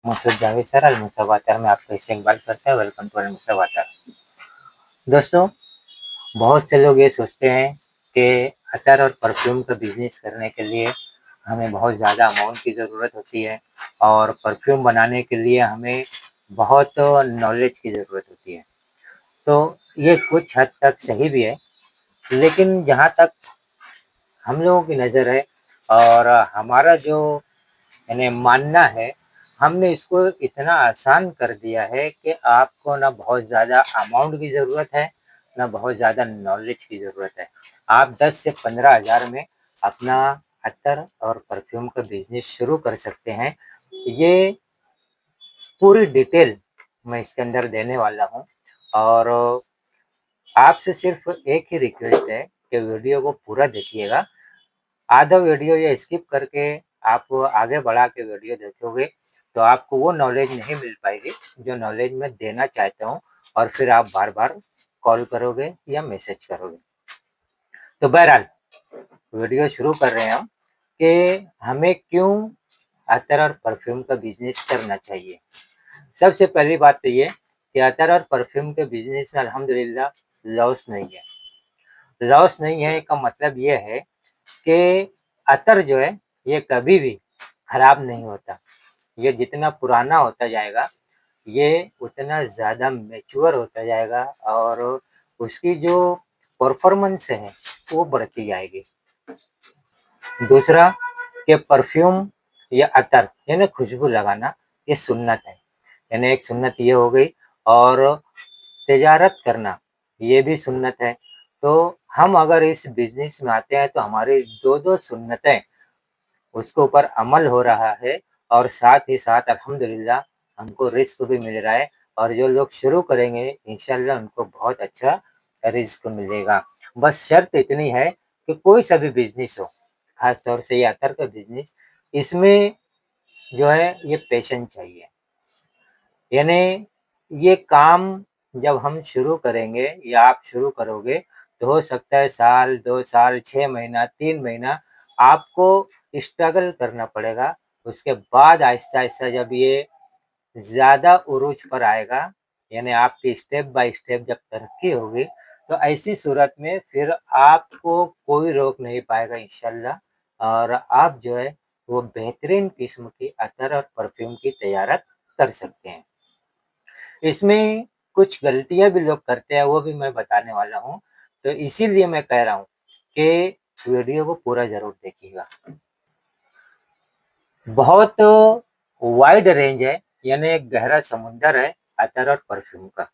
मुझसे जावेद सर अलमुसा वातर में आपका इससे इकबाल करता है। वेलकम टू अलमुसा वातर। दोस्तों, बहुत से लोग ये सोचते हैं कि अतर और परफ्यूम का बिजनेस करने के लिए हमें बहुत ज़्यादा अमाउंट की ज़रूरत होती है और परफ्यूम बनाने के लिए हमें बहुत नॉलेज की ज़रूरत होती है। तो ये कुछ हद तक सही भी है, लेकिन जहाँ तक हम लोगों की नज़र है और हमारा जो यानी मानना है, हमने इसको इतना आसान कर दिया है कि आपको ना बहुत ज़्यादा अमाउंट की ज़रूरत है, ना बहुत ज़्यादा नॉलेज की ज़रूरत है। आप 10 से 15 हज़ार में अपना अत्तर और परफ्यूम का बिज़नेस शुरू कर सकते हैं। ये पूरी डिटेल मैं इसके अंदर देने वाला हूँ और आपसे सिर्फ़ एक ही रिक्वेस्ट है कि वीडियो को पूरा देखिएगा। आधा वीडियो या स्किप करके आप आगे बढ़ा के वीडियो देखोगे तो आपको वो नॉलेज नहीं मिल पाएगी जो नॉलेज मैं देना चाहता हूँ, और फिर आप बार-बार कॉल करोगे या मैसेज करोगे। तो बहरहाल वीडियो शुरू कर रहे हैं हम कि हमें क्यों अतर और परफ्यूम का बिज़नेस करना चाहिए। सबसे पहली बात तो ये कि अतर और परफ्यूम के बिज़नेस में अल्हम्दुलिल्लाह लॉस नहीं है। लॉस नहीं है का मतलब ये है कि अतर जो है ये कभी भी खराब नहीं होता। ये जितना पुराना होता जाएगा, ये उतना ज़्यादा मैच्योर होता जाएगा और उसकी जो परफ़ॉर्मेंस है वो बढ़ती जाएगी। दूसरा कि परफ्यूम या अतर यानी खुशबू लगाना ये सुन्नत है। यानी एक सुन्नत ये हो गई, और तिजारत करना ये भी सुन्नत है। तो हम अगर इस बिज़नेस में आते हैं तो हमारी 2-2 सुन्नतें उसके ऊपर अमल हो रहा है, और साथ ही साथ अल्हम्दुलिल्लाह हमको रिज़्क भी मिल रहा है, और जो लोग शुरू करेंगे इंशाअल्लाह उनको बहुत अच्छा रिज़्क मिलेगा। बस शर्त इतनी है कि कोई सा भी बिज़नेस हो, ख़ास तौर से ये अतर का बिज़नेस, इसमें जो है ये पेशेंस चाहिए। यानी ये काम जब हम शुरू करेंगे या आप शुरू करोगे तो हो सकता है साल, 2 साल, 6 महीना, 3 महीना आपको स्ट्रगल करना पड़ेगा। उसके बाद आहिस्ता-आहिस्ता जब ये ज़्यादा उरूज पर आएगा, यानी आपकी स्टेप बाय स्टेप जब तरक्की होगी, तो ऐसी सूरत में फिर आपको कोई रोक नहीं पाएगा इंशाअल्लाह, और आप जो है वो बेहतरीन किस्म की अतर और परफ्यूम की तैयारत कर सकते हैं। इसमें कुछ गलतियाँ भी लोग करते हैं, वो भी मैं बताने वाला हूँ। तो इसीलिए मैं कह रहा हूँ कि वीडियो को पूरा ज़रूर देखिएगा। बहुत वाइड रेंज है, यानी एक गहरा समुंदर है अतर और परफ्यूम का।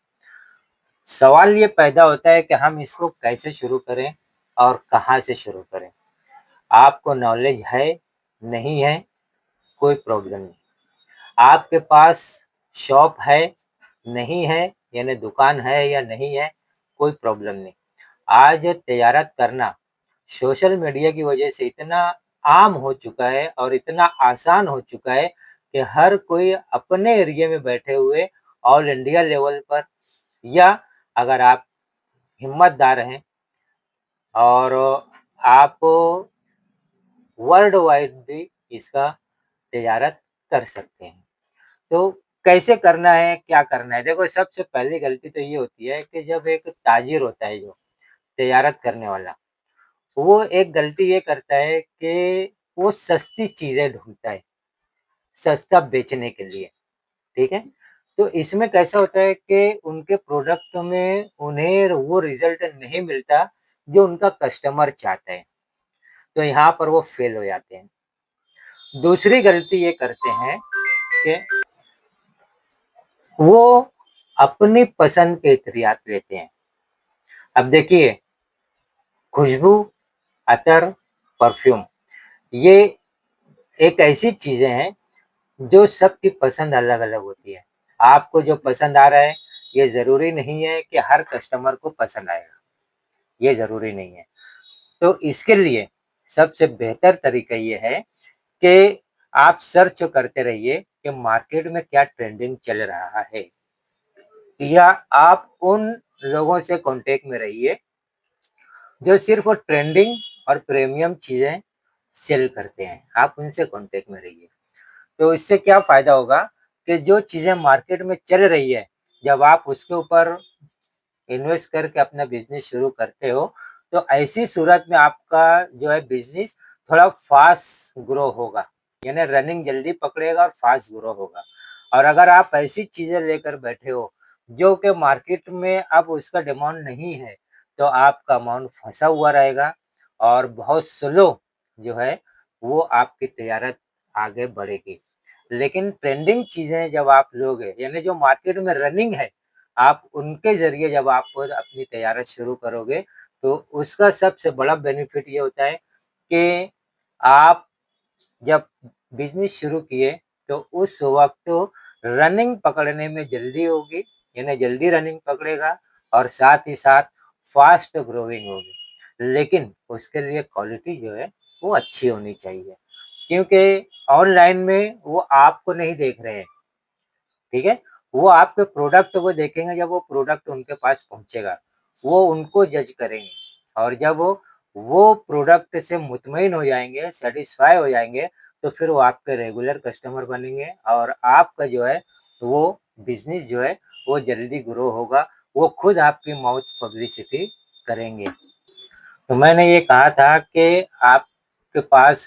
सवाल ये पैदा होता है कि हम इसको कैसे शुरू करें और कहाँ से शुरू करें? आपको नॉलेज है, नहीं है, कोई प्रॉब्लम नहीं। आपके पास शॉप है, नहीं है, यानी दुकान है या नहीं है, कोई प्रॉब्लम नहीं। आज तिजारत करना सोशल मीडिया की वजह से इतना आम हो चुका है और इतना आसान हो चुका है कि हर कोई अपने एरिया में बैठे हुए ऑल इंडिया लेवल पर, या अगर आप हिम्मतदार हैं और आप वर्ल्ड वाइड भी इसका तिजारत कर सकते हैं। तो कैसे करना है, क्या करना है? देखो, सबसे पहली गलती तो ये होती है कि जब एक ताजिर होता है जो तिजारत करने वाला, वो एक गलती ये करता है कि वो सस्ती चीज़ें ढूँढता है, सस्ता बेचने के लिए, ठीक है? तो इसमें कैसा होता है कि उनके प्रोडक्ट में उन्हें वो रिज़ल्ट नहीं मिलता जो उनका कस्टमर चाहता है, तो यहाँ पर वो फ़ेल हो जाते हैं। दूसरी गलती ये करते हैं कि वो अपनी पसंद के इत्रियात लेते हैं। अब देखिए, खुशबू, अतर, परफ्यूम ये एक ऐसी चीज़ें हैं जो सबकी पसंद अलग-अलग होती है। आपको जो पसंद आ रहा है, ये ज़रूरी नहीं है कि हर कस्टमर को पसंद आएगा, ये ज़रूरी नहीं है। तो इसके लिए सबसे बेहतर तरीका ये है कि आप सर्च करते रहिए कि मार्केट में क्या ट्रेंडिंग चल रहा है, या आप उन लोगों से कॉन्टैक्ट में रहिए जो सिर्फ़ ट्रेंडिंग और प्रीमियम चीज़ें सेल करते हैं, आप उनसे कॉन्टैक्ट में रहिए। तो इससे क्या फ़ायदा होगा कि जो चीज़ें मार्केट में चल रही है, जब आप उसके ऊपर इन्वेस्ट करके अपना बिज़नेस शुरू करते हो, तो ऐसी सूरत में आपका जो है बिज़नेस थोड़ा फ़ास्ट ग्रो होगा, यानी रनिंग जल्दी पकड़ेगा और फ़ास्ट ग्रो होगा। और अगर आप ऐसी चीज़ें लेकर बैठे हो, जो कि मार्केट में अब उसका डिमांड नहीं है, तो आपका अमाउंट फँसा हुआ रहेगा और बहुत स्लो जो है, वो आपकी तजारत आगे बढ़ेगी। लेकिन ट्रेंडिंग चीज़ें जब आप लोगे, यानी जो मार्केट में रनिंग है, आप उनके ज़रिए जब आप अपनी तैयारी शुरू करोगे, तो उसका सबसे बड़ा बेनिफिट ये होता है कि आप जब बिज़नेस शुरू किए, तो उस वक़्त रनिंग पकड़ने में जल्दी होगी, यानी जल्दी रनिंग पकड़ेगा और साथ ही साथ फ़ास्ट ग्रोइंग होगी। लेकिन उसके लिए क्वालिटी जो है, वो अच्छी होनी चाहिए, क्योंकि ऑनलाइन में वो आपको नहीं देख रहे हैं। ठीक है? वो आपके प्रोडक्ट को देखेंगे, जब वो प्रोडक्ट उनके पास पहुँचेगा, वो उनको जज करेंगे और जब वो प्रोडक्ट से मुतमईन हो जाएँगे, सैटिस्फाई हो जाएँगे, तो फिर वो आपके रेगुलर कस्टमर बनेंगे और आपका जो है, वो बिज़नेस जो है, वो जल्दी ग्रो होगा। वो खुद आपकी माउथ पब्लिसिटी करेंगे। तो मैंने ये कहा था कि आपके पास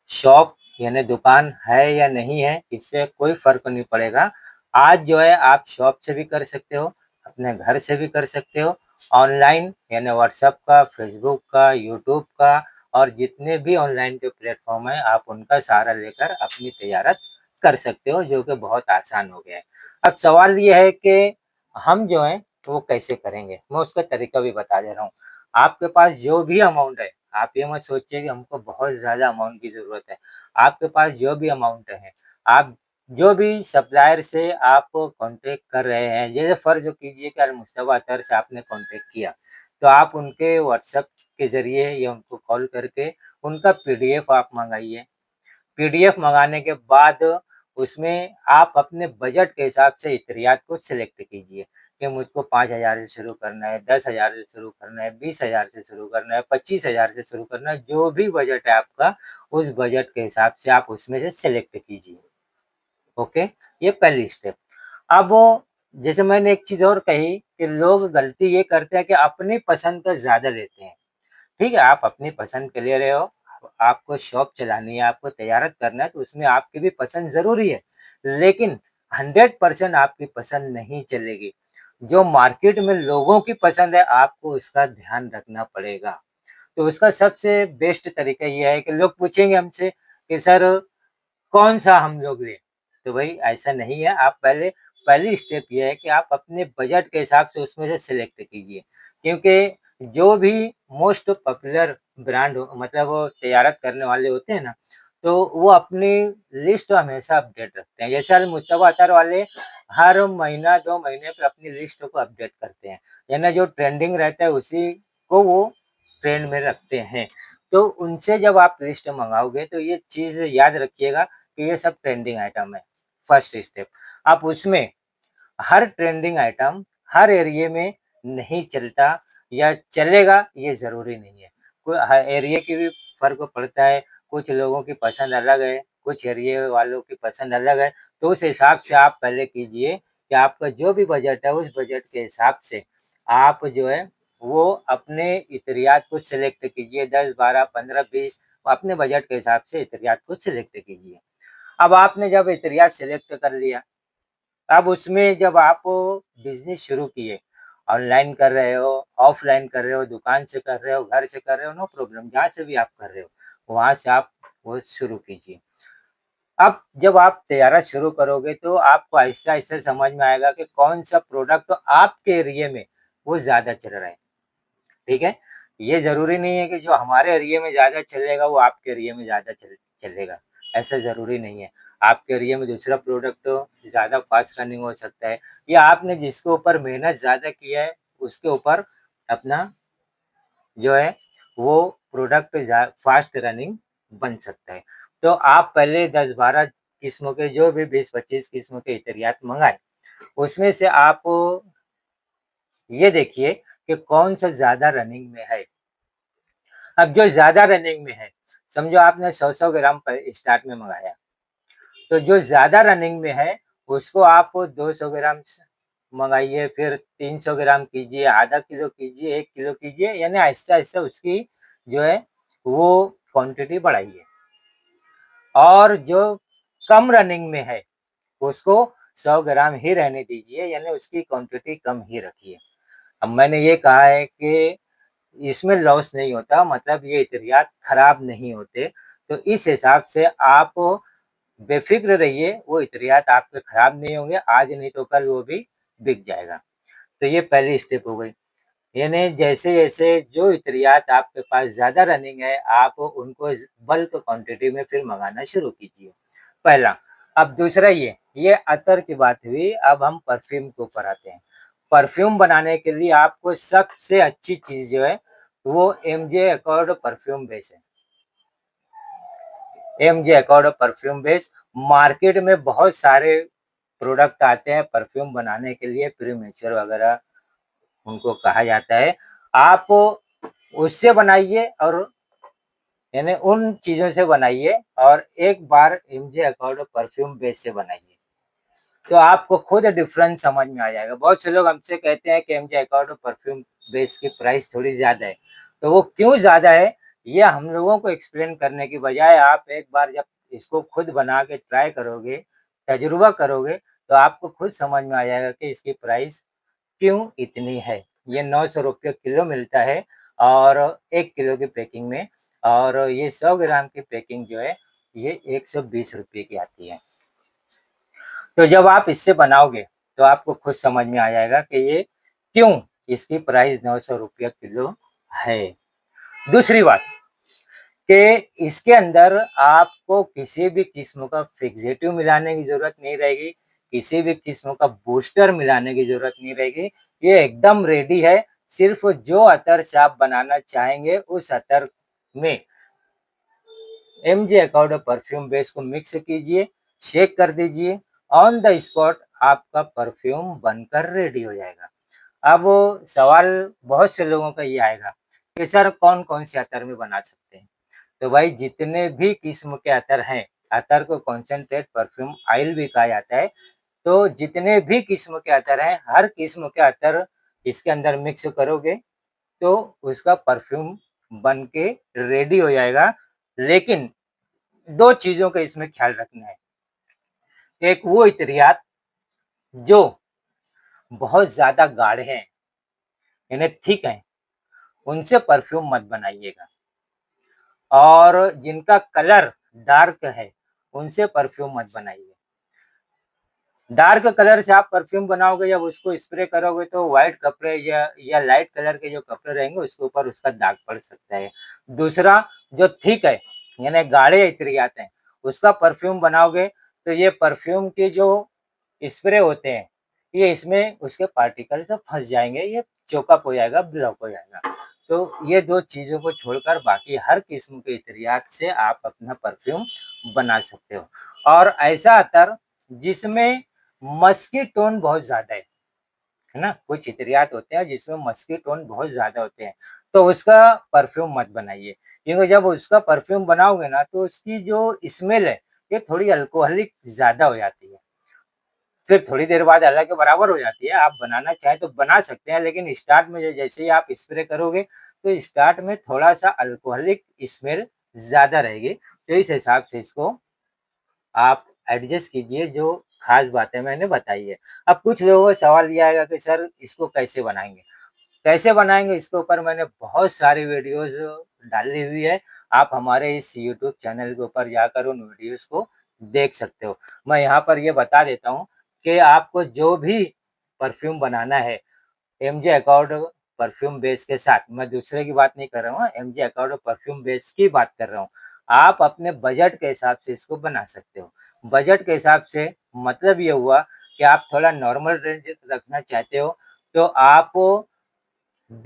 शॉप यानी दुकान है या नहीं है, इससे कोई फ़र्क नहीं पड़ेगा। आज जो है आप शॉप से भी कर सकते हो, अपने घर से भी कर सकते हो, ऑनलाइन यानी व्हाट्सएप का, फ़ेसबुक का, यूट्यूब का और जितने भी ऑनलाइन के प्लेटफ़ॉर्म हैं, आप उनका सहारा लेकर अपनी तजारत कर सकते हो, जो कि बहुत आसान हो गया है। अब सवाल ये है कि हम जो हैं, वो कैसे करेंगे? मैं उसका तरीका भी बता दे रहा हूँ। आपके पास जो भी अमाउंट है, आप ये मत सोचिए कि हमको बहुत ज़्यादा अमाउंट की ज़रूरत है। आपके पास जो भी अमाउंट है, आप जो भी सप्लायर से आप कॉन्टैक्ट कर रहे हैं, जैसे फ़र्ज़ कीजिए कि मुस्तफ़ा अतर से आपने कॉन्टैक्ट किया, तो आप उनके व्हाट्सएप के ज़रिए या उनको कॉल करके उनका पीडीएफ आप मँगाइए। पीडीएफ मंगाने के बाद उसमें आप अपने बजट के हिसाब से इत्रियात को सिलेक्ट कीजिए कि मुझको 5,000 से शुरू करना है, 10,000 से शुरू करना है, 20,000 से शुरू करना है, 25,000 से शुरू करना है, जो भी बजट है आपका, उस बजट के हिसाब से आप उसमें से सिलेक्ट कीजिए। ओके? ये पहली स्टेप। अब जैसे मैंने एक चीज़ और कही कि लोग गलती ये करते हैं कि अपनी पसंद का ज़्यादा लेते हैं। ठीक है, आप अपनी पसंद के ले रहे हो, आपको शॉप चलानी है, आपको तजारत करना है, तो उसमें आपकी भी पसंद ज़रूरी है। लेकिन 100% आपकी पसंद नहीं चलेगी। जो मार्केट में लोगों की पसंद है, आपको उसका ध्यान रखना पड़ेगा। तो उसका सबसे बेस्ट तरीका ये है कि लोग पूछेंगे हमसे कि सर कौन-सा हम लोग लें? तो भई ऐसा नहीं है, आप पहली स्टेप ये है कि आप अपने बजट के हिसाब से उसमें से सिलेक्ट कीजिए। क्योंकि जो भी मोस्ट पॉपुलर ब्रांड हो मतलब वो तजारत करने वाले होते हैं ना, तो वो अपनी लिस्ट हमेशा अपडेट रखते हैं। जैसे मुस्तफा अतर वाले हर महीना 2 महीने पे अपनी लिस्ट को अपडेट करते हैं। यानी जो ट्रेंडिंग रहता है उसी को वो ट्रेंड में रखते हैं। तो उनसे जब आप लिस्ट मँगाओगे तो ये चीज़ याद रखिएगा कि ये सब ट्रेंडिंग आइटम है, फर्स्ट स्टेप। आप उसमें हर ट्रेंडिंग आइटम हर एरिये में नहीं चलता या चलेगा ये ज़रूरी नहीं है। कोई एरिये की भी फ़र्क पड़ता है, कुछ लोगों की पसंद अलग है, कुछ एरिये वालों की पसंद अलग है, तो उस हिसाब से आप पहले कीजिए कि आपका जो भी बजट है, उस बजट के हिसाब से आप जो है वो अपने इत्रियात को सिलेक्ट कीजिए 10, 12, 15, 20 अपने बजट के हिसाब से इत्रियात को सिलेक्ट कीजिए। अब आपने जब इत्रियात सिलेक्ट कर लिया अब उसमें जब आप बिज़नेस शुरू किए, ऑनलाइन कर रहे हो, ऑफ़लाइन कर रहे हो, दुकान से कर रहे हो, घर से कर रहे हो, नो प्रॉब्लम जहाँ से भी आप कर रहे हो, वहाँ से आप वो शुरू कीजिए। अब जब आप तैयारा शुरू करोगे तो आपको आहिस्ता-आहिस्ता समझ में आएगा कि कौन-सा प्रोडक्ट आपके एरिये में वो ज़्यादा चल रहा है, ठीक है? ये ज़रूरी नहीं है कि जो हमारे एरिये में ज़्यादा चलेगा वो आपके एरिये में ज़्यादा चलेगा, ऐसा ज़रूरी नहीं है। आपके एरिये में दूसरा प्रोडक्ट ज़्यादा फ़ास्ट रनिंग हो सकता है या आपने जिसके ऊपर मेहनत ज़्यादा किया है, उसके ऊपर अपना जो है वो प्रोडक्ट फ़ास्ट रनिंग बन सकता है। तो आप पहले 10-12 किस्मों के जो भी 20-25 किस्मों के इत्रियात मँगाएँ, उसमें से आप ये देखिए कि कौन-सा ज़्यादा रनिंग में है। अब जो ज़्यादा रनिंग में है, समझो आपने 100-100 ग्राम प स्टार्ट में मँगाया, तो जो ज़्यादा रनिंग में है उसको आप 200 ग्राम मँगाइए, फिर 300 ग्राम कीजिए, आधा किलो कीजिए, 1 किलो कीजिए, यानी आहिस्ता-आहिस्ता उसकी जो है वो क्वांटिटी बढ़ाइए। और जो कम रनिंग में है उसको 100 ग्राम ही रहने दीजिए, यानी उसकी क्वांटिटी कम ही रखिए। अब मैंने ये कहा है कि इसमें लॉस नहीं होता, मतलब ये इत्रियात खराब नहीं होते, तो इस हिसाब से आप बेफ़िक्र रहिए, वो इत्रियात आपके खराब नहीं होंगे, आज नहीं तो कल वो भी बिक जाएगा। तो ये पहली स्टेप हो गई। यानी जैसे-जैसे जो इत्रियात आपके पास ज़्यादा रनिंग है, आप उनको बल्क क्वांटिटी में फिर मँगाना शुरू कीजिए, पहला। अब दूसरा ये अतर की बात हुई, अब हम परफ्यूम के ऊपर आते हैं। परफ्यूम बनाने के लिए आपको सबसे अच्छी चीज़ जो है, वो एमजे एकॉर्ड परफ्यूम बेस है। MJ accord perfume base, market में बहुत सारे प्रोडक्ट आते हैं परफ्यूम बनाने के लिए, प्रीमेच्योर वगैरह उनको कहा जाता है। आप उससे बनाइए और यानी उन चीज़ों से बनाइए और एक बार एमजे एकॉर्ड परफ्यूम बेस से बनाइए, तो आपको खुद डिफरेंस समझ में आ जाएगा। बहुत से लोग हमसे कहते हैं कि एमजे एकॉर्ड परफ्यूम बेस की प्राइस थोड़ी ज़्यादा है, तो वो क्यों ज़्यादा है, ये हम लोगों को एक्सप्लेन करने की बजाय आप एक बार जब इसको खुद बना के ट्राई करोगे, तजुर्बा करोगे, तो आपको खुद समझ में आ जाएगा कि इसकी प्राइस क्यों इतनी है। ये 900 रुपये किलो मिलता है और 1 किलो की पैकिंग में, और ये 100 ग्राम की पैकिंग जो है, ये 120 रुपये की आती है। तो जब आप इससे बनाओगे, तो आपको खुद समझ में आ जाएगा कि ये क्यों इसकी प्राइस 900 रुपये किलो है। दूसरी बात कि इसके अंदर आपको किसी भी किस्म का फिक्सेटिव मिलाने की ज़रूरत नहीं रहेगी, किसी भी किस्म का बूस्टर मिलाने की ज़रूरत नहीं रहेगी। ये एकदम रेडी है, सिर्फ़ जो अतर से आप बनाना चाहेंगे, उस अतर में एमजे एकॉर्ड परफ्यूम बेस को मिक्स कीजिए, शेक कर दीजिए, ऑन द स्पॉट आपका परफ्यूम बनकर रेडी हो जाएगा। अब सवाल बहुत से लोगों का ये आएगा कि सर कौन-कौन से अतर में बना सकते हैं? तो भाई जितने भी किस्म के अतर हैं, अतर को कॉन्सन्ट्रेट परफ्यूम ऑयल भी कहा जाता है, तो जितने भी किस्म के अतर हैं, हर किस्म के अतर इसके अंदर मिक्स करोगे, तो उसका परफ्यूम बन के रेडी हो जाएगा। लेकिन 2 चीज़ों का इसमें ख्याल रखना है। एक वो इत्रियात जो बहुत ज़्यादा गाढ़े हैं, यानी थिक हैं, उनसे परफ्यूम मत बनाइएगा, और जिनका कलर डार्क है, उनसे परफ्यूम मत बनाइए। डार्क कलर से आप परफ्यूम बनाओगे, जब उसको स्प्रे करोगे तो व्हाइट कपड़े या लाइट कलर के जो कपड़े रहेंगे उसके ऊपर उसका दाग पड़ सकता है। दूसरा जो थिक है, यानी गाढ़े इत्रियात हैं, उसका परफ्यूम बनाओगे तो ये परफ्यूम के जो स्प्रे होते हैं, ये इसमें उसके पार्टिकल सब फँस जाएँगे, ये चोकअप हो जाएगा, ब्लॉक हो जाएगा। तो ये 2 चीज़ों को छोड़कर बाकी हर किस्म के इत्रियात से आप अपना परफ्यूम बना सकते हो। और ऐसा अतर जिसमें मस्की टोन बहुत ज़्यादा है ना? कुछ इत्रियात होते हैं जिसमें मस्की टोन बहुत ज़्यादा होते हैं, तो उसका परफ्यूम मत बनाइए। क्योंकि जब उसका परफ्यूम बनाओगे ना, तो उसकी जो स्मेल है, ये थोड़ी अल्कोहलिक ज़्यादा हो जाती है। फिर थोड़ी देर बाद अलग के बराबर हो जाती है। आप बनाना चाहें तो बना सकते हैं, लेकिन स्टार्ट में जैसे ही आप स्प्रे करोगे, तो स्टार्ट में थोड़ा-सा अल्कोहलिक स्मेल ज़्यादा रहेगी। तो इस हिसाब से इसको आप एडजस्ट कीजिए, जो ख़ास बातें मैंने बताई है। अब कुछ लोगों का सवाल ये आएगा कि सर इसको कैसे बनाएँगे? कैसे बनाएँगे, इसके ऊपर मैंने बहुत सारी वीडियोज़ डाली हुई है। आप हमारे इस यूट्यूब चैनल के ऊपर जाकर उन वीडियोज़ को देख सकते हो। मैं यहाँ पर ये बता देता हूँ कि आपको जो भी परफ्यूम बनाना है, एमजे एकॉर्ड परफ्यूम बेस के साथ, मैं दूसरे की बात नहीं कर रहा हूँ, एमजे एकॉर्ड परफ्यूम बेस की बात कर रहा हूँ। आप अपने बजट के हिसाब से इसको बना सकते हो। बजट के हिसाब से मतलब ये हुआ कि आप थोड़ा नॉर्मल रेंज रखना चाहते हो, तो आप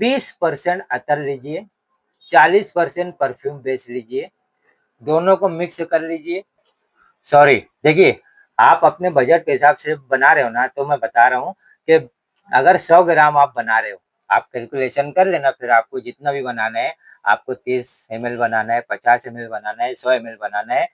20% अतर लीजिए, 40% परफ्यूम बेस लीजिए, दोनों को मिक्स कर लीजिए। सॉरी, देखिए, आप अपने बजट के हिसाब से बना रहे हो ना, तो मैं बता रहा हूँ कि अगर 100 ग्राम आप बना रहे हो, आप कैलकुलेशन कर लेना, फिर आपको जितना भी बनाना है, आपको 30 ml बनाना है, 50 ml बनाना है, 100 ml बनाना है,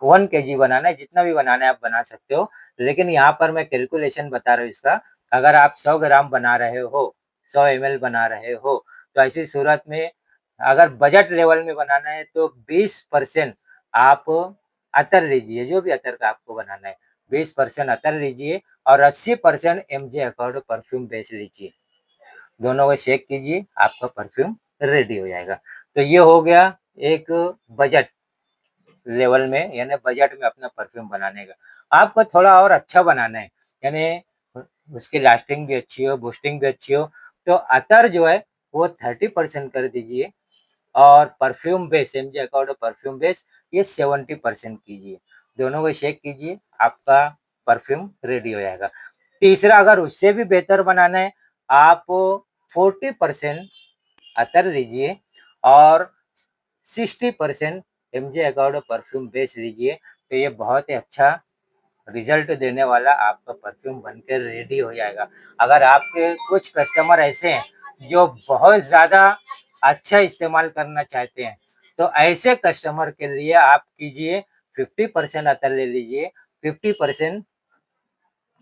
1 केजी बनाना है, जितना भी बनाना है आप बना सकते हो। लेकिन यहाँ पर मैं कैलकुलेशन बता रहा हूँ इसका, अगर आप 100 ग्राम बना रहे हो, 100 एमएल बना रहे हो, तो ऐसी सूरत में अगर बजट लेवल में बनाना है तो 20% आप अतर लीजिए, जो भी अतर का आपको बनाना है, 20% अतर लीजिए और 80% एमजे अकॉर्ड परफ्यूम बेस लीजिए। दोनों को शेक कीजिए, आपका परफ्यूम रेडी हो जाएगा। तो ये हो गया एक बजट लेवल में, यानी बजट में अपना परफ्यूम बनाने का। आपको थोड़ा और अच्छा बनाना है, यानी उसकी लास्टिंग भी अच्छी हो, बूस्टिंग भी अच्छी हो, तो अतर जो है वो 30% कर दीजिए और perfume base MJ accord perfume base ये 70% कीजिए। दोनों को शेक कीजिए, आपका परफ्यूम रेडी हो जाएगा। तीसरा, अगर उससे भी बेहतर बनाना है, आप 40% अतर लीजिए और 60% एमजे अकॉर्ड परफ्यूम बेस लीजिए, तो ये बहुत ही अच्छा रिजल्ट देने वाला आपका परफ्यूम बनकर रेडी हो जाएगा। अगर आपके कुछ कस्टमर ऐसे हैं जो बहुत ज़्यादा अच्छा इस्तेमाल करना चाहते हैं, तो ऐसे कस्टमर के लिए आप कीजिए 50% अतर ले लीजिए, 50%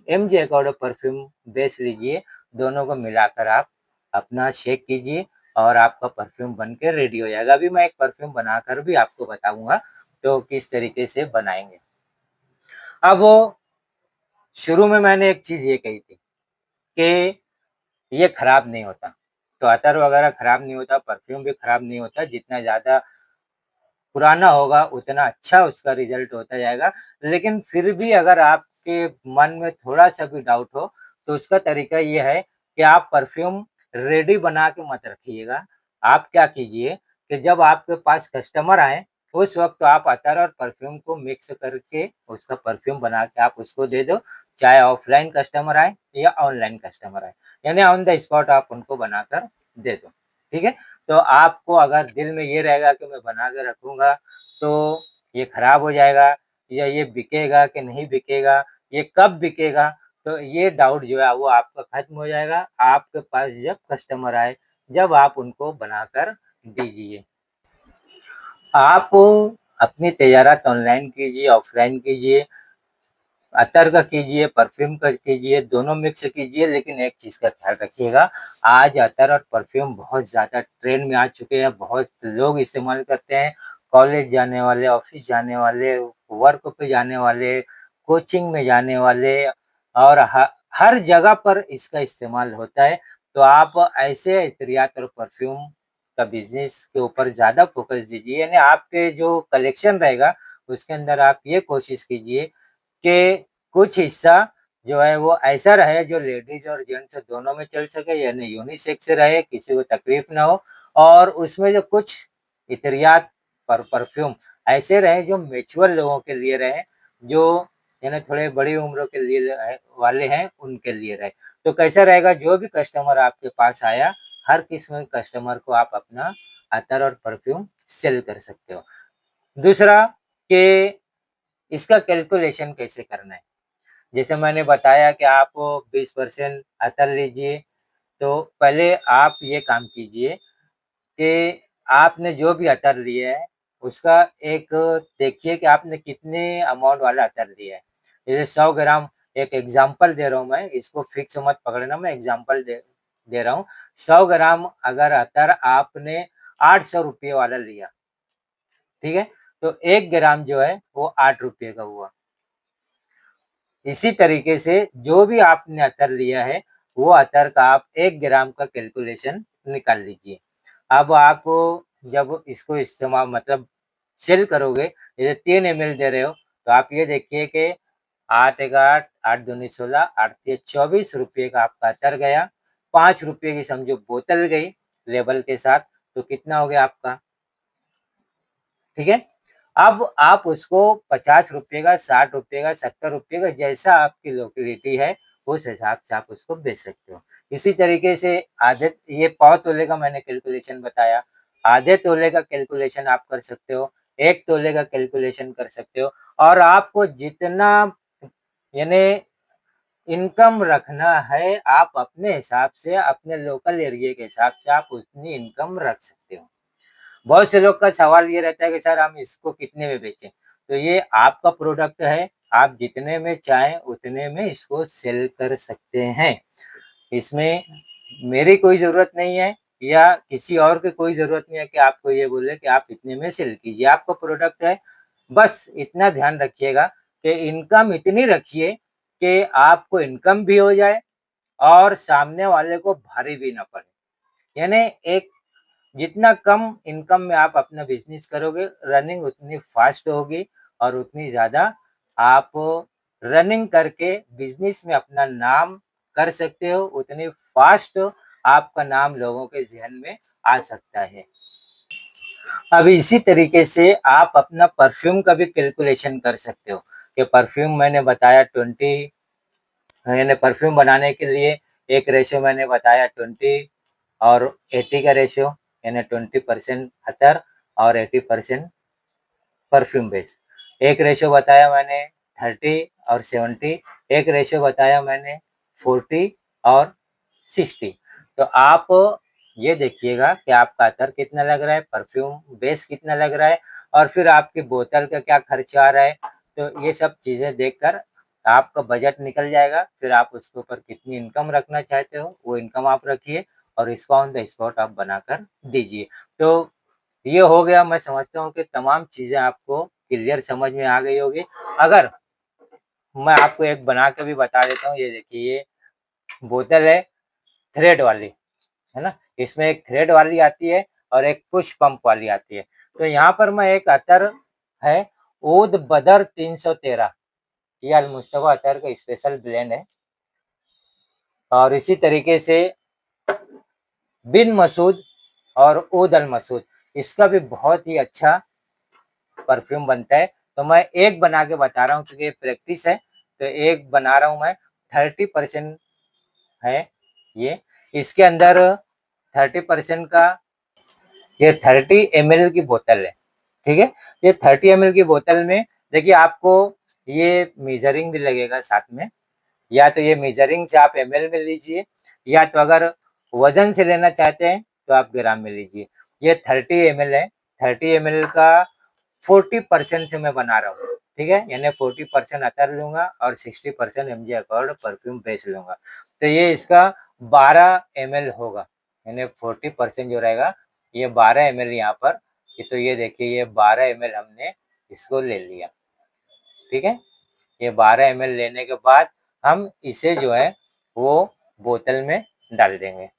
एमजे अकॉर्ड परफ्यूम बेस लीजिए, दोनों को मिलाकर आप अपना शेक कीजिए और आपका परफ्यूम बन के रेडी हो जाएगा। अभी मैं एक परफ्यूम बनाकर भी आपको बताऊँगा, तो किस तरीके से बनाएँगे। अब शुरू में मैंने एक चीज़ ये कही थी कि ये खराब नहीं होता, तो अतर वगैरह खराब नहीं होता, परफ्यूम भी खराब नहीं होता, जितना ज़्यादा पुराना होगा उतना अच्छा उसका रिज़ल्ट होता जाएगा। लेकिन फिर भी अगर आपके मन में थोड़ा-सा भी डाउट हो, तो उसका तरीका ये है कि आप परफ्यूम रेडी बना के मत रखिएगा। आप क्या कीजिए कि जब आपके पास कस्टमर आएँ, उस वक़्त आप अतर और परफ्यूम को मिक्स करके उसका परफ्यूम बना के आप उसको दे दो, चाहे ऑफ़लाइन कस्टमर आए या ऑनलाइन कस्टमर आए। यानी ऑन द स्पॉट आप उनको बनाकर दे दो, ठीक है? तो आपको अगर दिल में ये रहेगा कि मैं बना के रखूँगा, तो ये खराब हो जाएगा या ये बिकेगा कि नहीं बिकेगा, ये कब बिकेगा, तो ये डाउट जो है वो आपका खत्म हो जाएगा। आपके पास जब कस्टमर आए, जब आप उनको बनाकर दीजिए। आप अपनी तैयारत ऑनलाइन कीजिए, ऑफ़लाइन कीजिए, अतर का कीजिए, परफ्यूम का कीजिए, दोनों मिक्स कीजिए, लेकिन एक चीज़ का ख़्याल रखिएगा, आज अतर और परफ्यूम बहुत ज़्यादा ट्रेंड में आ चुके हैं, बहुत लोग इस्तेमाल करते हैं। कॉलेज जाने वाले, ऑफ़िस जाने वाले, वर्क पे जाने वाले, कोचिंग में जाने वाले और हर जगह पर इसका इस्तेमाल होता है। तो आप ऐसे इत्रियात और परफ्यूम का बिज़नेस के ऊपर ज़्यादा फ़ोकस दीजिए, यानी आपके जो कलेक्शन रहेगा, उसके अंदर आप ये कोशिश कीजिए कि कुछ हिस्सा जो है वो ऐसा रहे जो लेडीज़ और जेंट्स दोनों में चल सके, यानी यूनिसेक्स रहे, किसी को तकलीफ ना हो और उसमें जो कुछ इत्रियात परफ्यूम ऐसे रहे जो मैच्योर लोगों के लिए रहे, जो यानी थोड़े बड़ी उम्र के लिए वाले हैं उनके लिए रहे। तो कैसा रहेगा, जो भी कस्टमर आपके पास आया, हर किस्म के कस्टमर को आप अपना अतर और परफ्यूम सेल कर सकते हो। दूसरा कि इसका कैलकुलेशन कैसे करना है? जैसे मैंने बताया कि आप 20% अतर लीजिए, तो पहले आप ये काम कीजिए कि आपने जो भी अतर लिया है, उसका एक देखिए कि आपने कितने अमाउंट वाला अतर लिया है। जैसे 100 ग्राम, एक एग्ज़ाम्पल दे रहा हूँ मैं, इसको फिक्स मत पकड़ना, मैं एग्ज़ाम्पल दे दे रहा हूँ। 100 ग्राम अगर अतर आपने ₹800 वाला लिया, ठीक है? तो 1 ग्राम जो है वो ₹8 का हुआ। इसी तरीके से जो भी आपने अतर लिया है, वो अतर का आप 1 ग्राम का कैलकुलेशन निकाल लीजिए। अब आप जब इसको इस्तेमाल मतलब सेल करोगे, जैसे 3 एमएल दे रहे हो, तो आप ये देखिए कि 8 एक 8, 8 दूनी 16, 8 तिया ₹24 का आपका अतर गया, ₹5 की समझो बोतल गई लेबल के साथ, तो कितना हो गया आपका? ठीक है? अब आप उसको ₹50 का, ₹60 का, ₹70 का जैसा आपकी लोकेलिटी है, उस हिसाब से आप उसको बेच सकते हो। इसी तरीके से आधे ये पाव तोले का मैंने कैलकुलेशन बताया, आधे तोले का कैलकुलेशन आप कर सकते हो, 1 तोले का कैलकुलेशन कर सकते हो और आपको जितना यानी इनकम रखना है, आप अपने हिसाब से, अपने लोकल एरिया के हिसाब से आप उतनी इनकम रख सकते हो। बहुत से लोग का सवाल ये रहता है कि सर हम इसको कितने में बेचें? तो ये आपका प्रोडक्ट है, आप जितने में चाहें उतने में इसको सेल कर सकते हैं। इसमें मेरी कोई ज़रूरत नहीं है या किसी और की कोई ज़रूरत नहीं है कि आपको ये बोले कि आप इतने में सेल कीजिए। आपका प्रोडक्ट है, बस इतना ध्यान रखिएगा कि इनकम इतनी रखिए कि आपको इनकम भी हो जाए और सामने वाले को भारी भी ना पड़े। यानी एक जितना कम इनकम में आप अपना बिज़नेस करोगे, रनिंग उतनी फ़ास्ट होगी और उतनी ज़्यादा आप रनिंग करके बिज़नेस में अपना नाम कर सकते हो, उतनी फ़ास्ट आपका नाम लोगों के ज़हन में आ सकता है। अब इसी तरीके से आप अपना परफ्यूम का भी कैलकुलेशन कर सकते हो कि परफ्यूम मैंने बताया 20, यानी परफ्यूम बनाने के लिए एक रेशियो मैंने बताया 20 और 80 का रेशियो, यानी 20% अतर और 80% परफ्यूम बेस। एक रेशियो बताया मैंने 30 और 70, एक रेशियो बताया मैंने 40 और 60। तो आप ये देखिएगा कि आपका अतर कितना लग रहा है, परफ्यूम बेस कितना लग रहा है और फिर आपकी बोतल का क्या खर्चा आ रहा है। तो ये सब चीज़ें देखकर आपका बजट निकल जाएगा, फिर आप उसके ऊपर कितनी इनकम रखना चाहते हो, वो इनकम आप रखिए और इसको ऑन द स्पॉट आप बनाकर दीजिए। तो ये हो गया, मैं समझता हूँ कि तमाम चीज़ें आपको क्लियर समझ में आ गई होगी। अगर मैं आपको एक बना के भी बता देता हूँ, ये देखिए ये बोतल है थ्रेड वाली, है ना? इसमें एक थ्रेड वाली आती है और एक पुश पंप वाली आती है। तो यहाँ पर मैं एक अतर है ऊद बदर 313, ये अल मुस्तफा अतर का स्पेशल ब्लेंड है और इसी तरीके से बिन मसूद और ऊद अल मसूद, इसका भी बहुत ही अच्छा परफ्यूम बनता है। तो मैं एक बना के बता रहा हूँ क्योंकि ये प्रैक्टिस है, तो एक बना रहा हूँ मैं। 30% है ये, इसके अंदर 30% का ये 30 ml की बोतल है, ठीक है? ये 30 ml की बोतल में देखिए आपको ये मेजरिंग भी लगेगा साथ में, या तो ये मेजरिंग से आप ml में लीजिए या तो अगर वजन से लेना चाहते हैं तो आप ग्राम में लीजिए। ये 30 ml है, 30 ml का 40% से मैं बना रहा हूँ, ठीक है? यानी 40% अतर लूँगा और 60% एमजी अकॉर्ड परफ्यूम बेस लूँगा। तो ये इसका 12 ml होगा, यानी 40% जो रहेगा ये 12 ml यहाँ पर। तो ये देखिए ये 12 ml हमने इसको ले लिया, ठीक है? ये 12 ml लेने के बाद हम इसे जो है वो बोतल में डाल देंगे।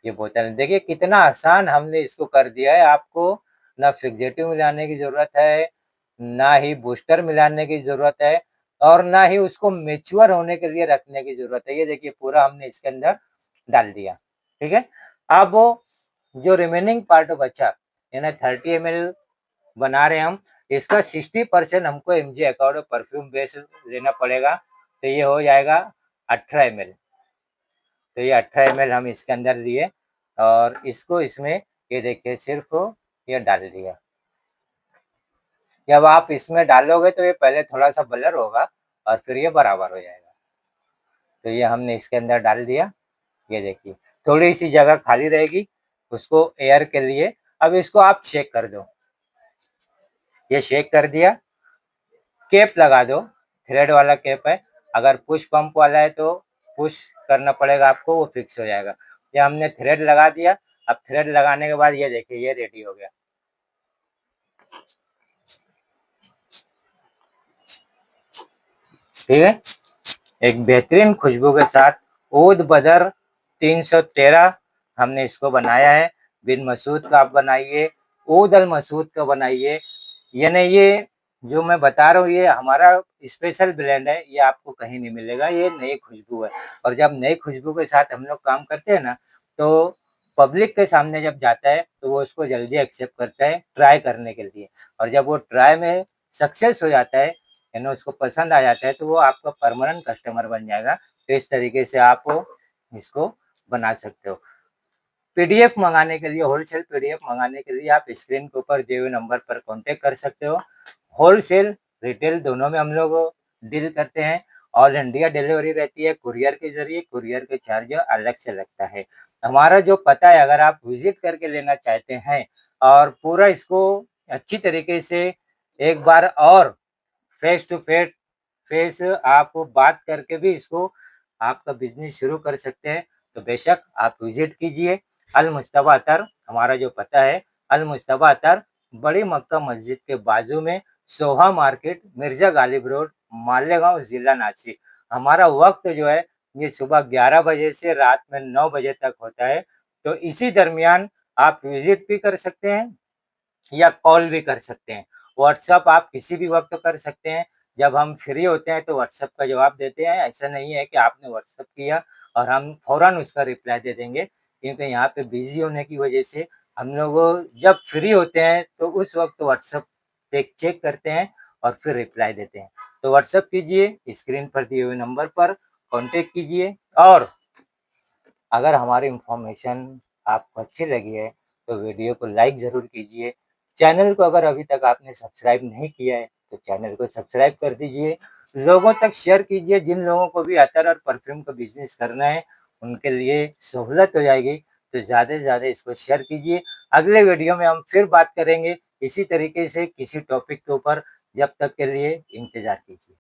ये बोतल देखिए कितना आसान हमने इसको कर दिया है। आपको ना फिक्सेटिव मिलाने की ज़रूरत है, ना ही बूस्टर मिलाने की ज़रूरत है और ना ही उसको मैच्योर होने के लिए रखने की ज़रूरत है। ये देखिए पूरा हमने इसके अंदर डाल दिया, ठीक है? अब जो रिमेनिंग पार्ट बचा, यानी 30 ml बना रहे हैं हम, इसका 60% हमको एमजी अकॉर्ड परफ्यूम बेस लेना पड़ेगा, तो ये हो जाएगा 18 ml। तो ये 18 ml हम इसके अंदर लिए और इसको इसमें ये देखिए सिर्फ ये डाल दिया। जब आप इसमें डालोगे तो ये पहले थोड़ा-सा ब्लर होगा और फिर ये बराबर हो जाएगा। तो ये हमने इसके अंदर डाल दिया, ये देखिए थोड़ी-सी जगह खाली रहेगी उसको एयर के लिए। अब इसको आप शेक कर दो, ये शेक कर दिया, कैप लगा दो, थ्रेड वाला कैप है। अगर पुश पंप वाला है तो पुश करना पड़ेगा आपको, वो फिक्स हो जाएगा। ये हमने थ्रेड लगा दिया, अब थ्रेड लगाने के बाद ये देखिए ये रेडी हो गया, ठीक है? एक बेहतरीन खुशबू के साथ ऊद बदर 313 हमने इसको बनाया है। बिन मसूद का आप बनाइए, ऊद अल मसूद का बनाइए, यानी ये जो मैं बता रहा हूँ ये हमारा स्पेशल ब्लेंड है, ये आपको कहीं नहीं मिलेगा, ये नई खुशबू है। और जब नई खुशबू के साथ हम लोग काम करते हैं ना, तो पब्लिक के सामने जब जाता है तो वो उसको जल्दी एक्सेप्ट करता है ट्राई करने के लिए, और जब वो ट्राई में सक्सेस हो जाता है, यानी उसको पसंद आ जाता है, तो वो आपका परमानेंट कस्टमर बन जाएगा। तो इस तरीके से आप इसको बना सकते हो। पीडीएफ मंगाने के लिए, होलसेल पीडीएफ मंगाने के लिए आप स्क्रीन के ऊपर दिए हुए नंबर पर कॉन्टैक्ट कर सकते हो। होलसेल, रिटेल दोनों में हम लोग डील करते हैं। ऑल इंडिया डिलीवरी रहती है कुरियर के ज़रिए, कुरियर के चार्ज अलग से लगता है। हमारा जो पता है, अगर आप विज़िट करके लेना चाहते हैं और पूरा इसको अच्छी तरीके से एक बार और फेस टू फेस आप बात करके भी इसको आपका बिज़नेस शुरू कर सकते हैं। तो बेशक आप विज़िट कीजिए अल मुस्तफ़ा अतर, हमारा जो पता है अल मुस्तफ़ा अतर, बड़ी मक्का मस्जिद के बाजू में, सोहा मार्केट, मिर्ज़ा गालिब रोड, मालेगाँव, ज़िला नासिक। हमारा वक़्त जो है ये सुबह 11 बजे से रात में 9 बजे तक होता है। तो इसी दरमियान आप विज़िट भी कर सकते हैं या कॉल भी कर सकते हैं। व्हाट्सएप आप किसी भी वक़्त कर सकते हैं। जब हम फ्री होते हैं तो व्हाट्सएप का जवाब देते हैं। ऐसा नहीं है कि आपने व्हाट्सएप किया और हम फ़ौरन उसका रिप्लाई दे देंगे, क्योंकि यहाँ पे बिज़ी होने की वजह से हम लोग जब फ्री होते हैं तो उस वक़्त व्हाट्सएप एक चेक करते हैं और फिर रिप्लाई देते हैं। तो व्हाट्सएप कीजिए, स्क्रीन पर दिए हुए नंबर पर कॉन्टैक्ट कीजिए और अगर हमारी इन्फॉर्मेशन आपको अच्छी लगी है तो वीडियो को लाइक ज़रूर कीजिए। चैनल को अगर अभी तक आपने सब्सक्राइब नहीं किया है तो चैनल को सब्सक्राइब कर दीजिए। लोगों तक शेयर कीजिए, जिन लोगों को भी अतर और परफ्यूम का बिज़नेस करना है उनके लिए सहूलत हो जाएगी। तो ज़्यादा से ज़्यादा इसको शेयर कीजिए। अगले वीडियो में हम फिर बात करेंगे इसी तरीके से किसी टॉपिक के ऊपर। जब तक के लिए इंतज़ार कीजिए।